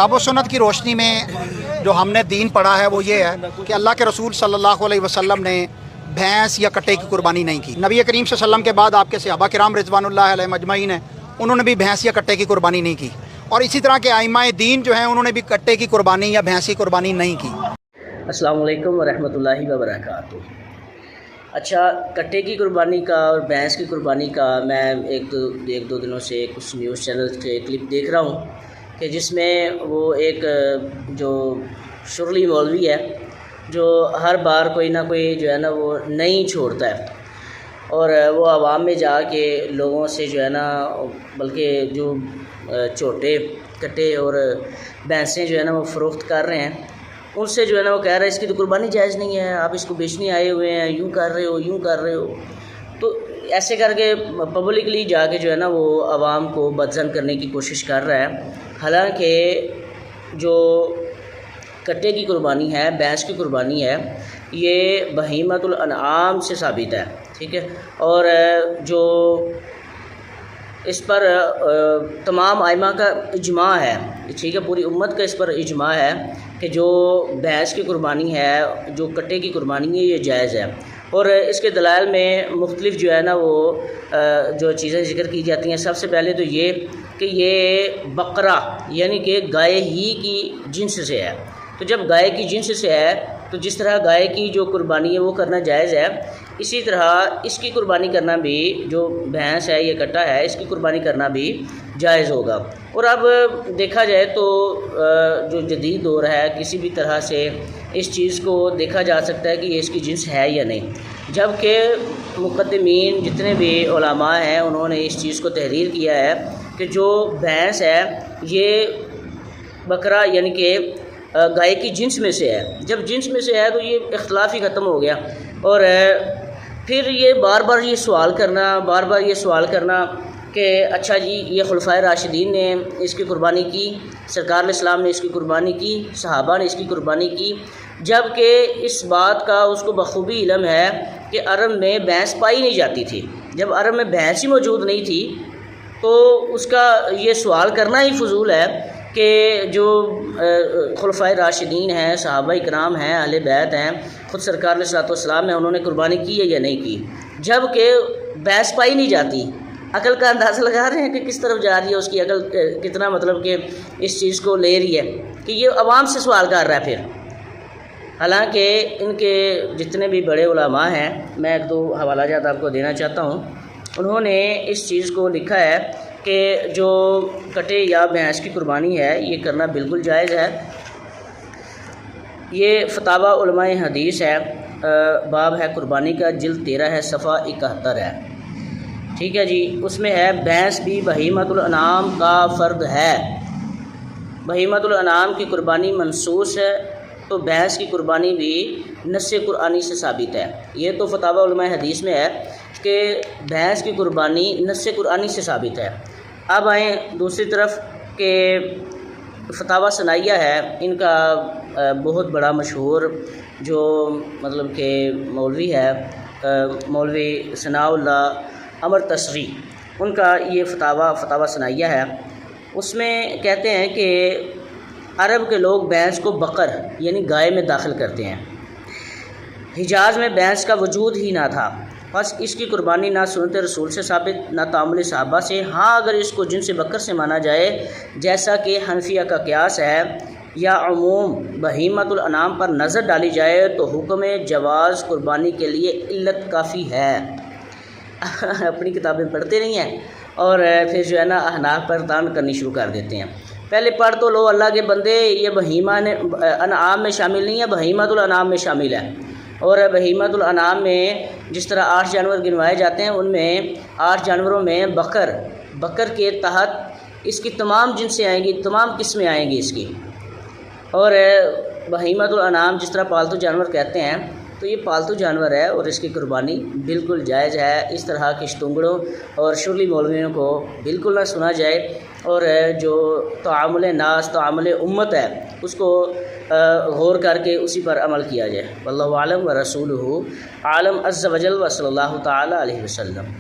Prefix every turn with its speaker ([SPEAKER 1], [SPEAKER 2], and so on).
[SPEAKER 1] किताब व सुन्नत की रोशनी में जो हमने दीन पढ़ा है वो ये है कि अल्लाह के रसूल सल्लल्लाहु अलैहि वसल्लम ने भैंस या कट्टे की कुर्बानी नहीं की। नबी करीम सल्लल्लाहु अलैहि वसल्लम के बाद आपके सहाबा किराम रिज़वानुल्लाह अलैहिम अजमईन हैं, उन्होंने भी भैंस या कट्टे की कुर्बानी नहीं की। और इसी तरह के आइमाए दीन जो हैं उन्होंने भी कट्टे की कुर्बानी या भैंस की कुर्बानी नहीं की।
[SPEAKER 2] अस्सलाम वालेकुम वरहमतुल्लाहि वबरकातुहू। अच्छा, कट्टे की कुर्बानी का और भैंस की कुर्बानी का मैं एक दो दिनों से कुछ न्यूज़ चैनल के क्लिप देख रहा हूँ कि जिसमें वो एक जो शुरली मौलवी है जो हर बार कोई ना कोई जो है ना वो नहीं छोड़ता है और वो आवाम में जाके लोगों से जो है ना बल्कि जो छोटे कट्टे और भैंसें जो है ना वो फ़रोख्त कर रहे हैं उनसे जो है ना वो कह रहा है इसकी तो कुर्बानी जायज़ नहीं है, आप इसको बेचने आए हुए हैं, यूँ कर रहे हो। तो ऐसे करके पब्लिकली जाके जो है ना वो आवाम को बदज़न करने की कोशिश कर रहा है। हालांकि जो कट्टे की कुर्बानी है, भैंस की कुर्बानी है, ये बहीमतुल अनआम से साबित है, ठीक है। और जो इस पर तमाम आइमा का इजमा है, ठीक है, पूरी उम्मत का इस पर इजमा है कि जो भैंस की कुर्बानी है, जो कट्टे की कुर्बानी है, ये जायज़ है। और इसके दलाइल में मुख्तलिफ जो है ना वो जो चीज़ें ज़िक्र की जाती हैं। सबसे पहले तो ये कि ये बकरा यानी कि गाय ही की जिन्स से है। तो जब गाय की जिन्स से है तो जिस तरह गाय की जो कुर्बानी है वो करना जायज़ है, इसी तरह इसकी कुर्बानी करना भी, जो भैंस है, ये कट्टा है, इसकी कुर्बानी करना भी जायज़ होगा। और अब देखा जाए तो जो जदीद दौर है, किसी भी तरह से इस चीज़ को देखा जा सकता है कि ये इसकी जिन्स है या नहीं। जबकि मुक़द्दिमीन जितने भी उलमा हैं उन्होंने इस चीज़ को तहरीर किया है कि जो भैंस है ये बकरा यानी कि गाय की जिन्स में से है। जब जिन्स में से है तो ये इख्तिलाफ ही ख़त्म हो गया। और फिर ये बार बार ये सवाल करना कि अच्छा जी ये खुलफाए राशिदीन ने इसकी कुर्बानी की, सरकार इस्लाम ने इसकी कुर्बानी की, सहाबा ने इसकी कुर्बानी की, जबकि इस बात का उसको बखूबी इल्म है कि अरब में भैंस पाई नहीं जाती थी। जब अरब में भैंस ही मौजूद नहीं थी तो उसका ये सवाल करना ही फजूल है कि जो खुलफाए राशिदीन हैं, सहाबा इकराम हैं, अहले बैत हैं, ख़ुद सरकार अलैहिस्सलाम ने उन्होंने कुर्बानी की है या नहीं की, जबकि भैंस पाई नहीं जाती। अकल का अंदाज़ा लगा रहे हैं कि किस तरफ जा रही है उसकी अकल, कितना मतलब कि इस चीज़ को ले रही है कि ये अवाम से सवाल कर रहा है। फिर हालांकि इनके जितने भी बड़े उलमा हैं, मैं एक दो हवाला जात आपको देना चाहता हूँ। उन्होंने इस चीज़ को लिखा है कि जो कटे या भैंस की कुर्बानी है ये करना बिल्कुल जायज़ है। ये फतावा उलमाए हदीस है, बाब है कुर्बानी का, जिल्द 13 है, सफ़ा 71 है, ठीक है जी। उसमें है भैंस भी बहीमतुल अनाम का फ़र्द है। बहीमतुल अनाम की कुर्बानी मनसूस है तो भैंस की कुर्बानी भी नस्से कुरानी से साबित है। ये तो फतावा उलमाए हदीस में है कि भैंस की कुर्बानी नस्से कुरानी से साबित है। अब आएँ दूसरी तरफ के फतावा सनाइया है, इनका बहुत बड़ा मशहूर जो मतलब कि मौलवी है, मौलवी सनाउल्लाह अमर तसरी, उनका ये फतावा सनाइया है। उसमें कहते हैं कि अरब के लोग भैंस को बकर यानी गाय में दाखिल करते हैं। हिजाज में भैंस का वजूद ही ना था, बस इसकी कुर्बानी ना सुन्नत रसूल से साबित, ना तामुल सहाबा से। हाँ, अगर इसको जिनसे बकर से माना जाए जैसा कि हनफिया का क़यास है, या अमूम बहीमतुल अनाम पर नज़र डाली जाए तो हुक्म जवाज़ कुर्बानी के लिए इल्लत काफ़ी है। अपनी किताबें पढ़ते नहीं हैं और फिर जो है ना अहनाफ पर तान करनी शुरू कर देते हैं। पहले पढ़ तो लो अल्लाह के बंदे, ये बहीमा ने अनआम में शामिल नहीं है, बहीमतुल अनाम में शामिल है। और बहीमतुल अनाम में जिस तरह 8 जानवर गिनवाए जाते हैं, उनमें 8 जानवरों में बकर के तहत इसकी तमाम जिनसें आएंगी, तमाम किस्में आएंगी इसकी। और बहीमतुल अनाम जिस तरह पालतू जानवर कहते हैं तो ये पालतू जानवर है और इसकी कुर्बानी बिल्कुल जायज़ है। इस तरह के शतुंगड़ों और शुरली मौलवियों को बिल्कुल ना सुना जाए और जो तामुल नास, तामुल उम्मत है, उसको गौर करके उसी पर अमल किया जाए। वल्लाहु आलम व रसूलुहु आलम अज़्ज़ व जल व सल्लल्लाहु तआला अलैहि वसल्लम।